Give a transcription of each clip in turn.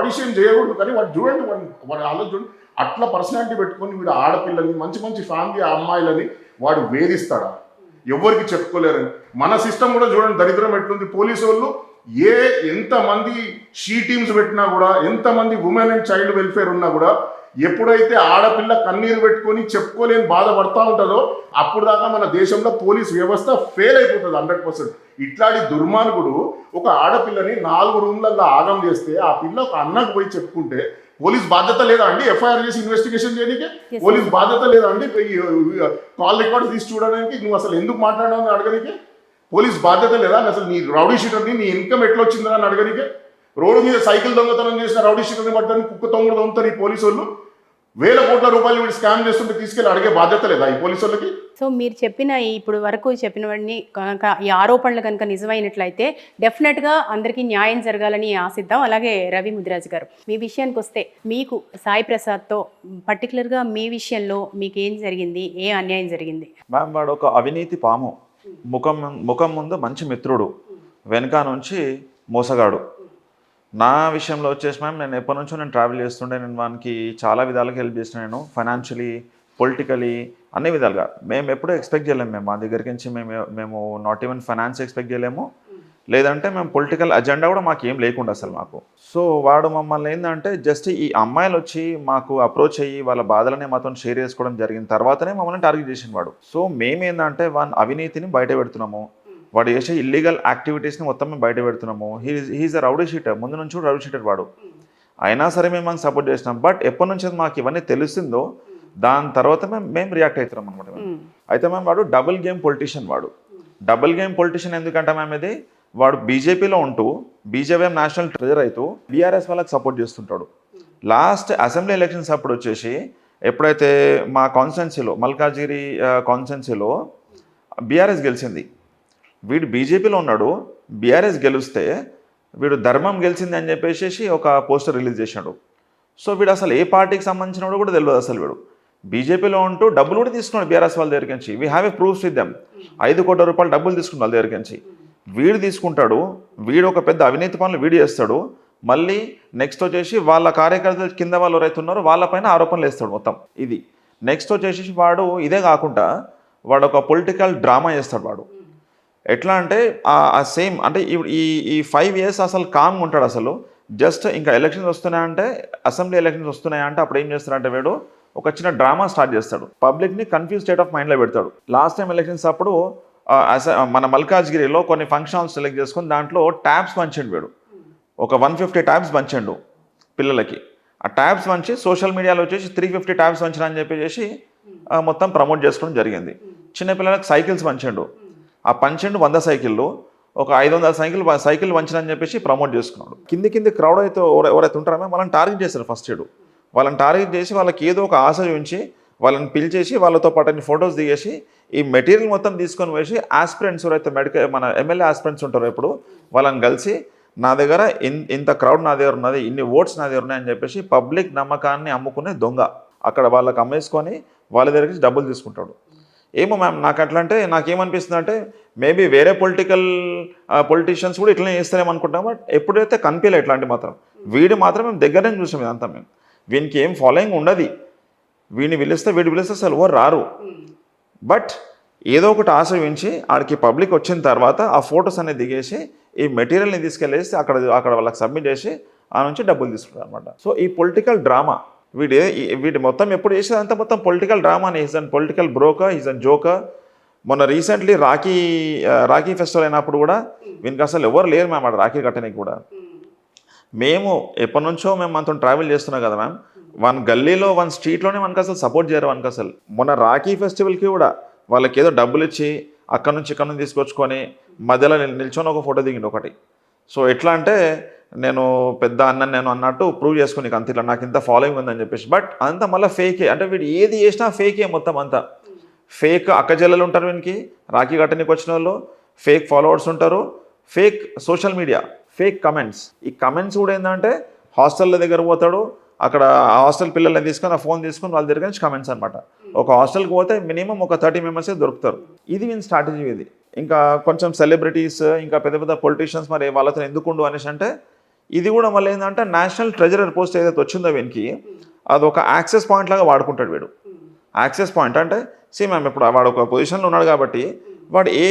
Body shame చేయకూడదు, కానీ వాడు చూడండి, వాడు ఆలోచన అట్లా పర్సనాలిటీ పెట్టుకొని వీడు ఆడపిల్లని మంచి మంచి ఫ్యామిలీ అమ్మాయిలని వాడు వేధిస్తాడా? ఎవరికి చెప్పుకోలేరని. మన సిస్టమ్ కూడా చూడండి దరిద్రం ఎట్లుంది. పోలీసు వాళ్ళు ఎంతమంది షీ టీమ్స్ పెట్టినా కూడా, ఎంతమంది ఉమెన్ అండ్ చైల్డ్ వెల్ఫేర్ ఉన్నా కూడా, ఎప్పుడైతే ఆడపిల్ల కన్నీరు పెట్టుకొని చెప్పుకోలేని బాధపడతా ఉంటుందో అప్పుడు దాకా మన దేశంలో పోలీస్ వ్యవస్థ ఫెయిల్ అయిపోతుంది 100%. ఇట్లాంటి దుర్మార్గుడు ఒక ఆడపిల్లని 4 రూమ్లలో ఆగం చేస్తే ఆ పిల్ల ఒక అన్నకు పోయి చెప్పుకుంటే పోలీస్ బాధ్యత లేదా అండి? ఎఫ్ఐఆర్ చేసి ఇన్వెస్టిగేషన్ చేయడానికి పోలీస్ బాధ్యత లేదా అండి? కాల్ రికార్డ్స్ తీసి చూడడానికి, నువ్వు అసలు ఎందుకు మాట్లాడావు అడగడానికి పోలీస్ బాధ్యత లేదా? అసలు నీ రౌడీ షీటర్ని నీ ఇన్కమ్ ఎట్లా వచ్చిందని అని అడగడానికి, రోడ్డు మీద సైకిల్ దొంగతనం చేసిన రౌడీ షీటర్ని పట్టడానికి కుక్క తొంగడు దొంగతారు ఈ పోలీసు వాళ్ళు. వేల కోట్ల రూపాయలు వీడు స్కామ్ చేస్తుంటే తీసుకెళ్ళి అడిగే బాధ్యత లేదా ఈ పోలీసు వాళ్ళకి? సో మీరు చెప్పిన ఇప్పుడు వరకు చెప్పినవన్నీ కనుక ఈ ఆరోపణలు కనుక నిజమైనట్లయితే డెఫినెట్గా అందరికీ న్యాయం జరగాలని ఆశిద్దాం. అలాగే రవి ముదిరాజ్ గారు, మీ విషయానికి వస్తే మీకు సాయి ప్రసాద్తో పర్టికులర్గా మీ విషయంలో మీకు ఏం జరిగింది, ఏ అన్యాయం జరిగింది? మ్యామ్, వాడు ఒక అవినీతి పాము. ముఖం ముందు మంచి మిత్రుడు, వెనక నుంచి మోసగాడు. నా విషయంలో వచ్చేసి మ్యామ్, నేను ఎప్పటి నుంచో నేను ట్రావెల్ చేస్తుండే. నేను వానికి చాలా విధాలుగా హెల్ప్ చేసిన, నేను ఫైనాన్షియలీ, పొలిటికలీ, అన్ని విధాలుగా. మేము ఎప్పుడూ ఎక్స్పెక్ట్ చేయలేము. మేము మా దగ్గరికి నుంచి మేము నాట్ ఈవెన్ ఫైనాన్స్ ఎక్స్పెక్ట్ చేయలేము, లేదంటే మేము పొలిటికల్ అజెండా కూడా మాకు ఏం లేకుండా అసలు మాకు. సో వాడు మమ్మల్ని ఏంటంటే జస్ట్ ఈ అమ్మాయిలు వచ్చి మాకు అప్రోచ్ అయ్యి వాళ్ళ బాధలని మాతో షేర్ చేసుకోవడం జరిగిన తర్వాతనే మమ్మల్ని టార్గెట్ చేసిన వాడు. సో మేమేందంటే వాని అవినీతిని బయట పెడుతున్నాము, వాడు చేసే ఇల్లీగల్ యాక్టివిటీస్ని మొత్తం మేము బయట పెడుతున్నాము. హీఈస్ అ రౌడీ షీటర్, ముందు నుంచి రౌడీ షీటర్ వాడు. అయినా సరే మేము మాకు సపోర్ట్ చేసినాం. బట్ ఎప్పటి నుంచి మాకు ఇవన్నీ తెలుస్తుందో దాని తర్వాత మేము రియాక్ట్ అవుతున్నాం అనమాట. అయితే మేము వాడు డబుల్ గేమ్ పొలిటీషియన్. వాడు డబుల్ గేమ్ పొలిటీషియన్ ఎందుకంటే మేము ఇది, వాడు బీజేపీలో ఉంటూ బీజేపీ నేషనల్ ట్రెజర్ అవుతూ బీఆర్ఎస్ వాళ్ళకి సపోర్ట్ చేస్తుంటాడు. లాస్ట్ అసెంబ్లీ ఎలక్షన్స్ అప్పుడు వచ్చేసి ఎప్పుడైతే మా కాన్స్టిట్యున్సీలో మల్కాజ్గిరి కాన్స్టిట్యున్సీలో బీఆర్ఎస్ గెలిచింది, వీడు బీజేపీలో ఉన్నాడు. బీఆర్ఎస్ గెలిస్తే వీడు ధర్మం గెలిచింది అని చెప్పేసి ఒక పోస్టర్ రిలీజ్ చేశాడు. సో వీడు అసలు ఏ పార్టీకి సంబంధించిన వాడు కూడా తెలియదు. అసలు వీడు బీజేపీలో ఉంటూ డబ్బులు కూడా తీసుకున్నాడు బీఆర్ఎస్ వాళ్ళ దగ్గరికి నుంచి. We have a proofs with them. 5 కోట్ల రూపాయలు డబ్బులు తీసుకున్నాడు వాళ్ళ దగ్గరికి నుంచి. వీడు తీసుకుంటాడు, వీడు ఒక పెద్ద అవినీతి పనులు వీడు చేస్తాడు. మళ్ళీ నెక్స్ట్ వచ్చేసి వాళ్ళ కార్యకర్తలు కింద వాళ్ళు ఎవరైతే ఉన్నారో వాళ్ళపైన ఆరోపణలు వేస్తాడు మొత్తం. ఇది నెక్స్ట్ వచ్చేసి వాడు ఇదే కాకుండా వాడు ఒక పొలిటికల్ డ్రామా చేస్తాడు. వాడు ఎట్లా అంటే ఆ సేమ్ అంటే ఈ 5 years అసలు కామ్గా ఉంటాడు. అసలు జస్ట్ ఇంకా ఎలక్షన్స్ వస్తున్నాయంటే, అసెంబ్లీ ఎలక్షన్స్ వస్తున్నాయంటే అప్పుడు ఏం చేస్తాడంటే వీడు ఒక చిన్న డ్రామా స్టార్ట్ చేస్తాడు. పబ్లిక్ని కన్ఫ్యూజ్ స్టేట్ ఆఫ్ మైండ్లో పెడతాడు. లాస్ట్ టైం ఎలక్షన్స్ అప్పుడు మన మల్కాజ్గిరిలో కొన్ని ఫంక్షన్ హాల్స్ సెలెక్ట్ చేసుకుని దాంట్లో ట్యాబ్స్ పంచండు వీడు. ఒక 150 ట్యాబ్స్ పంచండు పిల్లలకి. ఆ ట్యాబ్స్ పంచి సోషల్ మీడియాలో వచ్చేసి 350 ట్యాబ్స్ పంచిన అని చెప్పేసి మొత్తం ప్రమోట్ చేసుకోవడం జరిగింది. చిన్నపిల్లలకు సైకిల్స్ పంచండు. ఆ పంచండు 100 సైకిళ్ళు, ఒక 500 సైకిల్ వంచనని చెప్పేసి ప్రమోట్ చేసుకున్నాడు. కింది క్రౌడ్ అయితే ఎవరైతే ఉంటారో వాళ్ళని టార్గెట్ చేశారు. ఫస్ట్ ఏడు వాళ్ళని టార్గెట్ చేసి వాళ్ళకి ఏదో ఒక ఆశ ఉంచి వాళ్ళని పిలిచేసి వాళ్ళతో పాటు ఫొటోస్ దిగేసి ఈ మెటీరియల్ మొత్తం తీసుకొని వేసి ఆస్పిరెంట్స్ ఎవరైతే మన ఎమ్మెల్యే ఆస్పిరెంట్స్ ఉంటారో ఇప్పుడు వాళ్ళని కలిసి నా దగ్గర ఇంత క్రౌడ్ నా దగ్గర ఉన్నది, ఇన్ని ఓట్స్ నా దగ్గర ఉన్నాయని చెప్పేసి పబ్లిక్ నమ్మకాన్ని అమ్ముకునే దొంగ అక్కడ వాళ్ళకి అమ్మేసుకొని వాళ్ళ దగ్గరికి డబ్బులు తీసుకుంటాడు. ఏమో మ్యామ్, నాకు అట్లా అంటే నాకేమనిపిస్తుంది అంటే మేబీ వేరే పొలిటీషియన్స్ కూడా ఇట్లనే చేస్తారేమో అనుకుంటాం. బట్ ఎప్పుడైతే కనిపించలే ఇట్లాంటి మాత్రం వీడు మాత్రం మేము దగ్గరనే చూసాం. ఇదంతా మేము వీనికి ఏం ఫాలోయింగ్ ఉండదు. వీడిని వీడు పిలిస్తే అసలు ఎవరు రారు. బట్ ఏదో ఒకటి ఆశ ఉంచి ఆడికి పబ్లిక్ వచ్చిన తర్వాత ఆ ఫొటోస్ అనేది దిగేసి ఈ మెటీరియల్ని తీసుకెళ్ళేసి అక్కడ వాళ్ళకి సబ్మిట్ చేసి ఆ నుంచి డబ్బులు తీసుకుంటారు అనమాట. సో ఈ పొలిటికల్ డ్రామా వీడి మొత్తం ఎప్పుడు చేసేదంతా మొత్తం పొలిటికల్ డ్రామాని. Is an political broker, is an joker. మొన్న రీసెంట్లీ రాఖీ ఫెస్టివల్ అయినప్పుడు కూడా వీనికి అసలు ఎవరు లేరు మ్యామ్ అక్కడ రాఖీ కట్టడానికి కూడా. మేము ఎప్పటి నుంచో మేము మనతో ట్రావెల్ చేస్తున్నాం కదా మ్యామ్, వన్ గల్లీలో వన్ స్ట్రీట్లోనే మనకు అసలు సపోర్ట్ చేయరు. మనకు అసలు మొన్న రాఖీ ఫెస్టివల్కి కూడా వాళ్ళకి ఏదో డబ్బులు ఇచ్చి అక్కడ నుంచి తీసుకొచ్చుకొని మధ్యలో నిల్చొని ఒక ఫోటో దిగిండు ఒకటి. సో ఎట్లా అంటే నేను పెద్ద నేను అన్నట్టు ప్రూవ్ చేసుకుని అంత ఇట్లా నాకు ఇంత ఫాలోయింగ్ ఉందని చెప్పేసి. బట్ అంతా మళ్ళీ ఫేకే. అంటే వీడు ఏది చేసినా ఫేకే మొత్తం అంతా. ఫేక్ అక్కజెల్లలు ఉంటారు వీనికి, రాఖీ కట్టనికి వచ్చిన వాళ్ళు ఫేక్ ఫాలోవర్స్ ఉంటారు, fake social media, fake comments. ఈ కమెంట్స్ కూడా ఏంటంటే హాస్టల్ల దగ్గర పోతాడు, అక్కడ హాస్టల్ పిల్లల్ని తీసుకొని ఆ ఫోన్ తీసుకొని వాళ్ళ దగ్గర నుంచి కమెంట్స్ అనమాట. ఒక హాస్టల్కి పోతే మినిమం ఒక 30 మెంబర్సే దొరుకుతారు. ఇది వీని స్ట్రాటజీ. ఇది ఇంకా కొంచెం సెలబ్రిటీస్ ఇంకా పెద్ద పొలిటీషియన్స్ మరి వాళ్ళతో ఎందుకుండు అనేసి అంటే ఇది కూడా మళ్ళీ ఏంటంటే నేషనల్ ట్రెజరర్ పోస్ట్ ఏదైతే వచ్చిందో వీనికి అది ఒక యాక్సెస్ పాయింట్ లాగా వాడుకుంటాడు వీడు. యాక్సెస్ పాయింట్ అంటే మ్యామ్ ఇప్పుడు వాడు ఒక పొజిషన్లో ఉన్నాడు కాబట్టి వాడు ఏ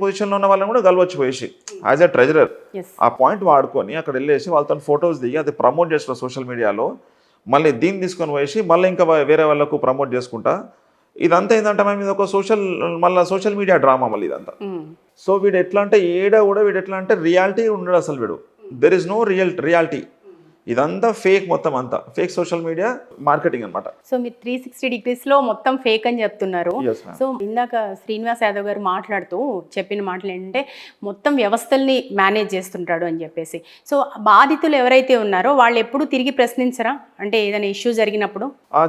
పొజిషన్లో ఉన్న వాళ్ళని కూడా గెలవచ్చు పోయేసి యాజ్ ఎ ట్రెజరర్. ఆ పాయింట్ వాడుకొని అక్కడ వెళ్ళేసి వాళ్ళతో ఫొటోస్ దిగి అది ప్రమోట్ చేస్తారు సోషల్ మీడియాలో. మళ్ళీ దీన్ని తీసుకొని పోయేసి మళ్ళీ ఇంకా వేరే వాళ్ళకు ప్రమోట్ చేసుకుంటా. ఇదంతా ఏంటంటే మేము ఇది ఒక సోషల్ మీడియా డ్రామా మళ్ళీ ఇదంతా. సో వీడు ఎట్లా అంటే వీడు ఎట్లా అంటే రియాలిటీ ఉండడు అసలు వీడు. There is no reality. ఇదంతా ఫేక్, మొత్తం అంతా ఫేక్ సోషల్ మీడియా మార్కెటింగ్ అనమాట. సో మీరు 360 degrees మొత్తం ఫేక్ అని చెప్తున్నారు. సో ఇందాక శ్రీనివాస్ యాదవ్ గారు మాట్లాడుతూ చెప్పిన మాటలు ఏంటంటే మొత్తం వ్యవస్థల్ని మేనేజ్ చేస్తుంటాడు అని చెప్పేసి. సో బాధితులు ఎవరైతే ఉన్నారో వాళ్ళు ఎప్పుడు తిరిగి ప్రశ్నించరా, అంటే ఏదైనా ఇష్యూ జరిగినప్పుడు?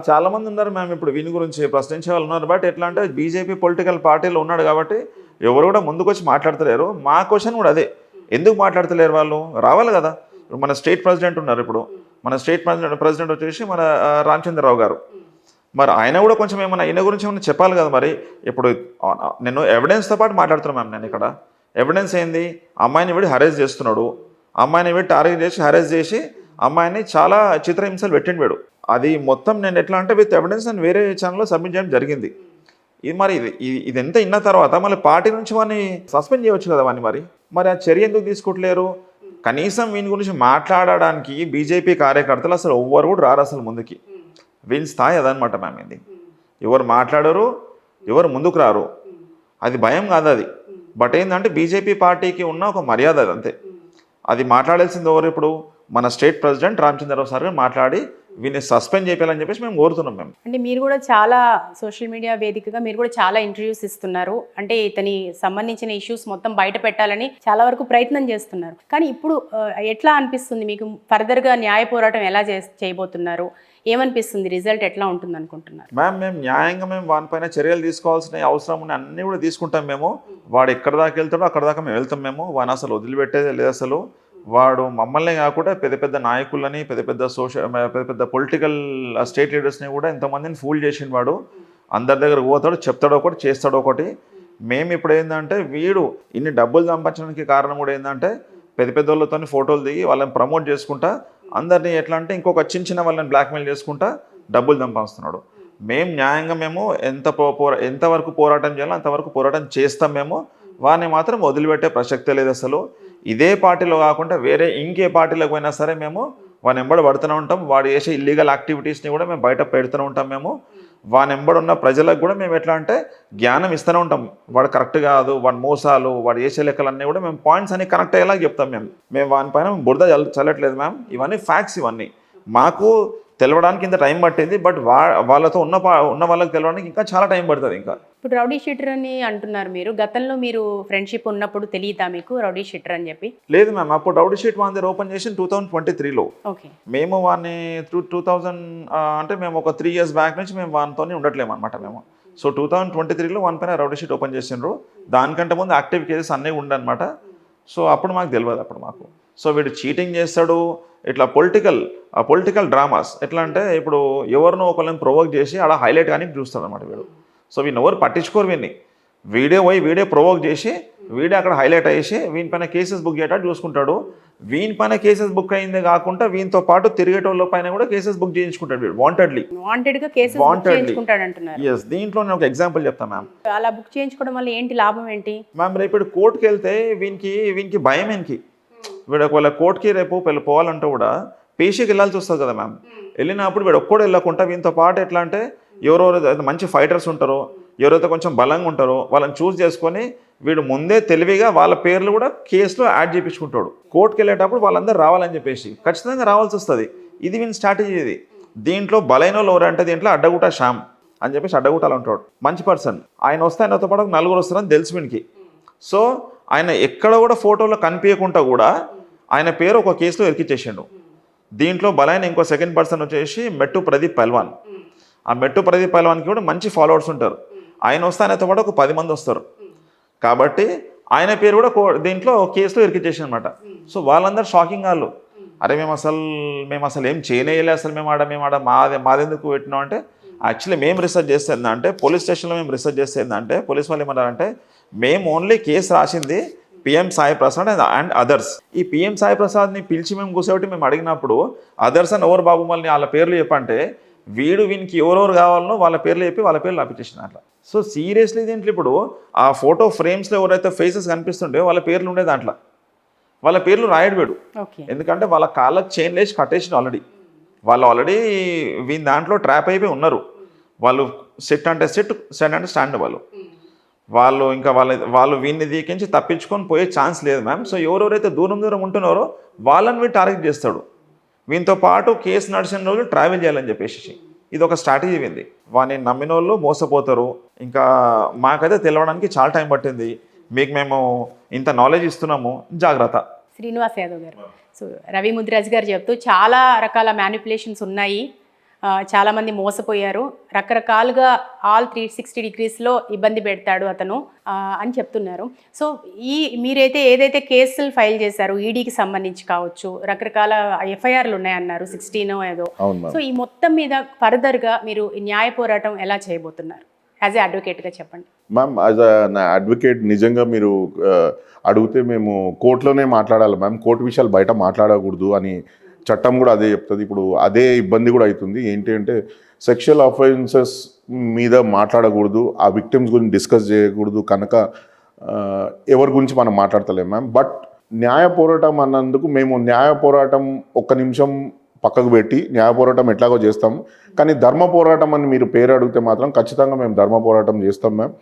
చాలా మంది ఉన్నారు మ్యామ్ ఇప్పుడు వీని గురించి ప్రశ్నించే వాళ్ళు ఉన్నారు. బట్ ఎట్లా అంటే బీజేపీ పొలిటికల్ పార్టీలో ఉన్నాడు కాబట్టి ఎవరు కూడా ముందుకు వచ్చి మాట్లాడతలేరు. మా క్వశ్చన్ కూడా అదే, ఎందుకు మాట్లాడతలేరు వాళ్ళు? రావాలి కదా. మన స్టేట్ ప్రెసిడెంట్ ఉన్నారు ఇప్పుడు, మన స్టేట్ ప్రెసిడెంట్ వచ్చేసి మన రామచంద్రరావు గారు. మరి ఆయన కూడా కొంచెం ఏమైనా ఈయన గురించి ఏమైనా చెప్పాలి కదా. మరి ఇప్పుడు నేను ఎవిడెన్స్తో పాటు మాట్లాడుతున్నాను మ్యామ్. నేను ఇక్కడ ఎవిడెన్స్ ఏంది, అమ్మాయిని వీడి హరేస్ చేస్తున్నాడు, అమ్మాయిని వీడి టార్గెట్ చేసి హరేస్ చేసి అమ్మాయిని చాలా చిత్రహింసలు పెట్టిండు వీడు. అది మొత్తం నేను ఎట్లా అంటే విత్ ఎవిడెన్స్ నేను వేరే ఛానల్లో సబ్మిట్ చేయడం జరిగింది. ఇది మరి ఇది ఎంత ఇన్న తర్వాత మళ్ళీ పార్టీ నుంచి వాడిని సస్పెండ్ చేయవచ్చు కదా వాడిని. మరి ఆ చర్య ఎందుకు తీసుకోవట్లేరు? కనీసం వీని గురించి మాట్లాడడానికి బీజేపీ కార్యకర్తలు అసలు ఎవ్వరు కూడా రారు అసలు ముందుకి. వీని స్థాయి అదనమాట మ్యామ్. ఇది ఎవరు మాట్లాడరు, ఎవరు ముందుకు రారు. అది భయం కాదు అది. బట్ ఏంటంటే బీజేపీ పార్టీకి ఉన్న ఒక మర్యాద అది అంతే. అది మాట్లాడాల్సింది ఎవరు? ఇప్పుడు మన స్టేట్ ప్రెసిడెంట్ రామచంద్రరావు సార్ గారు మాట్లాడి వీళ్ళని సస్పెండ్ చేయాలని చెప్పేసి మేము కోరుతున్నాం మేము. అంటే మీరు కూడా చాలా సోషల్ మీడియా వేదికగా మీరు కూడా చాలా ఇంటర్వ్యూస్ ఇస్తున్నారు. అంటే ఇతని సంబంధించిన ఇష్యూస్ మొత్తం బయట పెట్టాలని చాలా వరకు ప్రయత్నం చేస్తున్నారు. కానీ ఇప్పుడు ఎట్లా అనిపిస్తుంది మీకు? ఫర్దర్గా న్యాయ పోరాటం ఎలా చేయబోతున్నారు? ఏమనిపిస్తుంది? రిజల్ట్ ఎట్లా ఉంటుంది అనుకుంటున్నారు? మ్యామ్ మేము న్యాయంగా మేము వానిపైన చర్యలు తీసుకోవాల్సిన అవసరం ఉన్న అన్నీ కూడా తీసుకుంటాం మేము. వాడు ఎక్కడ దాకా వెళ్తాడో అక్కడ దాకా మేము వెళ్తాం మేము. వాడిని అసలు వదిలిపెట్టేదే లేదు అసలు. వాడు మమ్మల్ని కాకుండా పెద్ద పెద్ద నాయకులని, పెద్ద పెద్ద పొలిటికల్ స్టేట్ లీడర్స్ని కూడా ఎంతమందిని ఫూల్ చేసిండు వాడు. అందరి దగ్గర పోతాడు, చెప్తాడు ఒకటి, చేస్తాడు ఒకటి. మేము ఇప్పుడు ఏంటంటే వీడు ఇన్ని డబ్బులు సంపాదించడానికి కారణం కూడా ఏంటంటే పెద్ద పెద్ద వాళ్ళతో ఫోటోలు దిగి వాళ్ళని ప్రమోట్ చేసుకుంటా అందరినీ ఎట్లా అంటే ఇంకొక చిన్న వాళ్ళని బ్లాక్మెయిల్ చేసుకుంటా డబ్బులు సంపాదిస్తున్నాడు. మేము న్యాయంగా మేము ఎంతవరకు పోరాటం చేయాలో అంతవరకు పోరాటం చేస్తాం మేము. వాడిని మాత్రం వదిలిపెట్టే ప్రసక్తే లేదు అసలు. ఇదే పార్టీలో కాకుండా వేరే ఇంకే పార్టీలోకి పోయినా సరే మేము వాని ఎంబడి పడుతూనే ఉంటాం. వాడు చేసే ఇల్లీగల్ యాక్టివిటీస్ని కూడా మేము బయట పెడుతూనే ఉంటాం మేము. వాని ఎంబడి ఉన్న ప్రజలకు కూడా మేము ఎట్లా అంటే జ్ఞానం ఇస్తూనే ఉంటాం. వాడు కరెక్ట్ కాదు, వాడి మోసాలు, వాడు చేసే లెక్కలన్నీ కూడా మేము పాయింట్స్ అన్ని కనెక్ట్ అయ్యేలా చెప్తాం మేము వానిపైన బురద చల్లట్లేదు మ్యామ్. ఇవన్నీ ఫ్యాక్ట్స్. ఇవన్నీ మాకు తెలవడానికి ఇంత టైం పట్టింది. బట్ వాళ్ళతో ఉన్న వాళ్ళకి తెలవడానికి ఇంకా చాలా టైం పడుతుంది. ఇంకా ఇప్పుడు రౌడీ షీటర్ అని అంటున్నారు మీరు. గతంలో మీరు ఫ్రెండ్షిప్ ఉన్నప్పుడు తెలియదా మీకు రౌడీ షీటర్ అని చెప్పి? లేదు మ్యామ్. అప్పుడు రౌడీ షీట్ వాన్ దగ్గర ఓపెన్ చేసి 2023లో. ఓకే. మేము వాడిని 2000 అంటే మేము ఒక 3 years బ్యాక్ నుంచి మేము వానితోనే ఉండట్లేము అనమాట మేము. సో 2023లో వాని పైన రౌడీ షీట్ ఓపెన్ చేసిండ్రు. దానికంటే ముందు యాక్టివ్ కేసెస్ అన్నీ ఉండనమాట. సో అప్పుడు మాకు తెలియదు అప్పుడు మాకు. సో వీడు చీటింగ్ చేస్తాడు, ఇట్లా పొలిటికల్ డ్రామాస్. ఎట్లా అంటే ఇప్పుడు ఎవరినో ఒకరిని ప్రొవోక్ చేసి అలా హైలైట్ కానీ చూస్తాడు అనమాట వీడు. సో వీడిని ఎవరు పట్టించుకోరు. వీడియో ప్రొవోక్ చేసి వీడియో అక్కడ హైలైట్ అయ్యేసి వీనిపైన కేసెస్ బుక్ చేయటట్టు చూసుకుంటాడు. వీనిపైన కేసెస్ బుక్ అయిందే కాకుండా వీనితో పాటు తిరిగేటోళ్ళ పైన కూడా కేసెస్ బుక్ చేయించుకుంటాడు వీడు. ఎస్. దీంట్లో నేను ఒక ఎగ్జాంపుల్ చెప్తాను మ్యామ్. అలా బుక్ చేయించుకోవడం వల్ల ఏంటి లాభం ఏంటి మ్యామ్? రేపు ఇప్పుడు కోర్టుకి వెళ్తే వీనికి భయం ఏంటి? వీడు ఒకవేళ కోర్టుకి రేపు పోవాలంటే కూడా పేషీకి వెళ్ళాల్సి వస్తుంది కదా మ్యామ్. వెళ్ళినప్పుడు వీడు ఒక్కడు వెళ్ళకుండా వీనితో పాటు ఎట్లా అంటే ఎవరెవరైతే మంచి ఫైటర్స్ ఉంటారో, ఎవరైతే కొంచెం బలంగా ఉంటారో వాళ్ళని చూస్ చేసుకొని వీడు ముందే తెలివిగా వాళ్ళ పేర్లు కూడా కేసులో యాడ్ చేయించుకుంటాడు. కోర్టుకి వెళ్ళేటప్పుడు వాళ్ళందరూ రావాలని చెప్పేసి ఖచ్చితంగా రావాల్సి వస్తుంది. ఇది వీని స్ట్రాటజీ. ఇది దీంట్లో బలైన వాళ్ళు ఎవరంటే దీంట్లో అడ్డగుట్ట శ్యామ్ అని చెప్పేసి అడ్డగుట్టాలు ఉంటాడు, మంచి పర్సన్. ఆయన వస్తే ఆయనతో పాటు 4 వస్తారని తెలుసు వీనికి. సో ఆయన ఎక్కడ కూడా ఫోటోలో కనిపించకుండా కూడా ఆయన పేరు ఒక కేసులో ఎరికిచ్చేసిండు. దీంట్లో బలైన ఇంకో సెకండ్ పర్సన్ వచ్చేసి మెట్టు ప్రదీప్ పల్వాన్. ఆ మెట్టు ప్రదీప్ పల్వాన్కి కూడా మంచి ఫాలోవర్స్ ఉంటారు. ఆయన వస్తే ఆయనతో పాటు ఒక 10 మంది వస్తారు. కాబట్టి ఆయన పేరు కూడా దీంట్లో కేసులో ఎరికిచ్చేసి అనమాట. సో వాళ్ళందరూ షాకింగ్ వాళ్ళు. అరే మేము అసలు ఏం చేయనేయలే, అసలు మేము ఆడ మాదెందుకు పెట్టినాం అంటే యాక్చువల్లీ మేము రీసెర్చ్ చేస్తే ఏంటంటే పోలీస్ స్టేషన్లో మేము రీసెర్చ్ చేస్తే ఏంటంటే పోలీస్ వాళ్ళు ఏమన్నారంటే మేము ఓన్లీ కేసు రాసింది PM Sai Prasad and others. ఈ పిఎం సాయి ప్రసాద్ని పిలిచి మేము కూర్చోబెట్టి మేము అడిగినప్పుడు అదర్స్ అని ఎవరు బాబు మళ్ళీ వాళ్ళ పేర్లు చెప్పంటే వీనికి ఎవరెవరు కావాలనో వాళ్ళ పేర్లు చెప్పి వాళ్ళ పేర్లు అప్లికేషన్ అట్లా. సో సీరియస్లీ దీంట్లో ఇప్పుడు ఆ ఫోటో ఫ్రేమ్స్లో ఎవరైతే ఫేసెస్ కనిపిస్తుంటే వాళ్ళ పేర్లు ఉండే దాంట్లో వాళ్ళ పేర్లు రాయడబెడు. ఎందుకంటే వాళ్ళ కాళ్ళకి చైన్ లేచి కట్టేసిన వాళ్ళు ఆల్రెడీ వీని దాంట్లో ట్రాప్ అయిపోయి ఉన్నారు. వాళ్ళు సెట్ అంటే సెట్, స్టాండ్ అంటే స్టాండ్. వాళ్ళు ఇంకా వాళ్ళు వీడిని దీకించి తప్పించుకొని పోయే ఛాన్స్ లేదు మ్యామ్. సో ఎవరెవరైతే దూరం ఉంటున్నారో వాళ్ళని వీడు టార్గెట్ చేస్తాడు. వీనితో పాటు కేసు నడిచిన రోజు ట్రావెల్ చేయాలని చెప్పేసి ఇది ఒక స్ట్రాటజీ వింది. వాడిని నమ్మిన వాళ్ళు మోసపోతారు. ఇంకా మాకైతే తెలవడానికి చాలా టైం పట్టింది. మీకు మేము ఇంత నాలెడ్జ్ ఇస్తున్నాము, జాగ్రత్త. శ్రీనివాస్ యాదవ్ గారు, సో రవి ముదిరాజ్ గారు చెప్తూ చాలా రకాల మ్యానిపులేషన్స్ ఉన్నాయి, చాలామంది మోసపోయారు, రకరకాలుగా ఆల్ 360 degreesలో ఇబ్బంది పెడతాడు అతను అని చెప్తున్నారు. సో మీరైతే ఏదైతే కేసులు ఫైల్ చేశారో ఈడీకి సంబంధించి కావచ్చు, రకరకాల ఎఫ్ఐఆర్లు ఉన్నాయన్నారు 16 ఏదో. సో ఈ మొత్తం మీద ఫర్దర్గా మీరు న్యాయ పోరాటం ఎలా చేయబోతున్నారు యాజ్ ఏ అడ్వకేట్గా చెప్పండి. మ్యామ్, యాజ్ అ అడ్వకేట్ నిజంగా మీరు అడిగితే మేము కోర్టులోనే మాట్లాడాలి మ్యామ్. కోర్టు విషయాలు బయట మాట్లాడకూడదు అని చట్టం కూడా అదే చెప్తుంది. ఇప్పుడు అదే ఇబ్బంది కూడా అవుతుంది. ఏంటి అంటే సెక్షువల్ అఫెన్సెస్ మీద మాట్లాడకూడదు, ఆ విక్టిమ్స్ గురించి డిస్కస్ చేయకూడదు కనుక ఎవరి గురించి మనం మాట్లాడతలేం మ్యామ్. బట్ న్యాయ పోరాటం అన్నందుకు మేము న్యాయ పోరాటం ఒక్క నిమిషం పక్కకు పెట్టి న్యాయ పోరాటం ఎట్లాగో చేస్తాం. కానీ ధర్మ పోరాటం అని మీరు పేరు అడిగితే మాత్రం ఖచ్చితంగా మేము ధర్మ పోరాటం చేస్తాం మ్యామ్.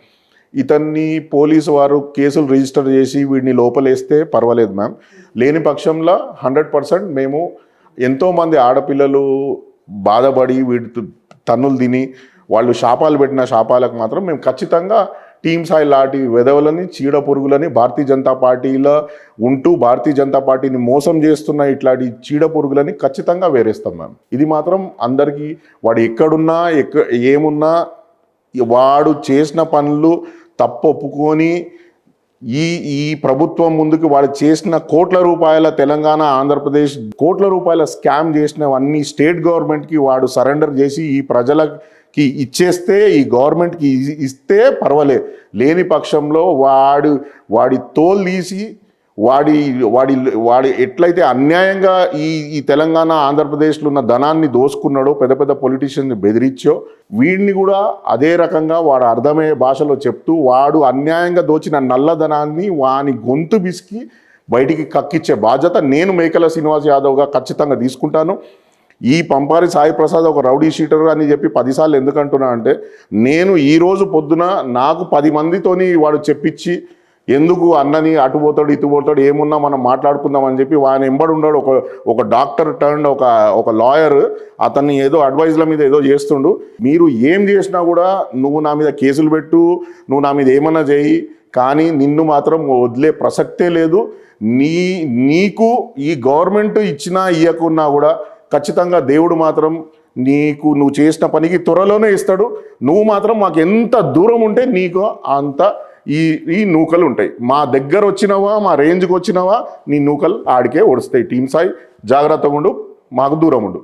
ఇతన్ని పోలీసు వారు కేసులు రిజిస్టర్ చేసి వీడిని లోపలేస్తే పర్వాలేదు మ్యామ్. లేని పక్షంలో 100% మేము ఎంతోమంది ఆడపిల్లలు బాధపడి వీడి తన్నులు తిని వాళ్ళు శాపాలు పెట్టిన శాపాలకు మాత్రం మేము ఖచ్చితంగా టీమ్ సాయి లాంటి వెధవలని, చీడ పురుగులని, భారతీయ జనతా పార్టీలో ఉంటూ భారతీయ జనతా పార్టీని మోసం చేస్తున్న ఇట్లాంటి చీడ పురుగులని ఖచ్చితంగా వేరేస్తాం మ్యామ్. ఇది మాత్రం అందరికీ, వాడు ఎక్కడున్నా ఏమున్నా వాడు చేసిన పనులు తప్పు ఒప్పుకొని ఈ ప్రభుత్వం ముందుకు వాడు చేసిన కోట్ల రూపాయల తెలంగాణ ఆంధ్రప్రదేశ్ కోట్ల రూపాయల స్కామ్ చేసినవన్నీ స్టేట్ గవర్నమెంట్కి వాడు సరెండర్ చేసి ఈ ప్రజలకి ఇచ్చేస్తే, ఈ గవర్నమెంట్కి ఇస్తే పర్వాలేదు. లేని పక్షంలో వాడి తోలు తీసి వాడి ఎట్లయితే అన్యాయంగా ఈ తెలంగాణ ఆంధ్రప్రదేశ్లో ఉన్న ధనాన్ని దోసుకున్నాడో, పెద్ద పెద్ద పొలిటీషియన్ని బెదిరించో, వీడిని కూడా అదే రకంగా వాడు అర్థమయ్యే భాషలో చెప్తూ వాడు అన్యాయంగా దోచిన నల్లధనాన్ని వాని గొంతు బిసికి బయటికి కక్కిచ్చే బాధ్యత నేను మేకల శ్రీనివాస్ యాదవ్గా ఖచ్చితంగా తీసుకుంటాను. ఈ పంపారి సాయి ప్రసాద్ ఒక రౌడీ షీటర్ అని చెప్పి 10 సార్లు ఎందుకంటున్నా అంటే, నేను ఈరోజు పొద్దున నాకు 10 మందితోని వాడు చెప్పించి ఎందుకు అన్నని అటు పోతాడు ఇటు పోతాడు ఏమున్నా మనం మాట్లాడుకుందాం అని చెప్పి వాని ఎంబడి ఉన్నాడు ఒక డాక్టర్ టర్న్ ఒక లాయర్. అతన్ని ఏదో అడ్వైజ్ల మీద ఏదో చేస్తుండు. మీరు ఏం చేసినా కూడా నువ్వు నా మీద కేసులు పెట్టు, నువ్వు నా మీద ఏమన్నా చేయి, కానీ నిన్ను మాత్రం వదిలే ప్రసక్తే లేదు. నీకు ఈ గవర్నమెంట్ ఇచ్చినా ఇయ్యకున్నా కూడా ఖచ్చితంగా దేవుడు మాత్రం నువ్వు చేసిన పనికి త్వరలోనే ఇస్తాడు. నువ్వు మాత్రం మాకు ఎంత దూరం ఉంటే నీకు అంత ఈ నూకలు ఉంటాయి. మా దగ్గర వచ్చినవా, మా రేంజ్కి వచ్చినవా, నీ నూకలు ఆడికే ఒడుస్తాయి. టీమ్ సాయి జాగ్రత్తగా ఉండు, మాకు దూరం ఉండు.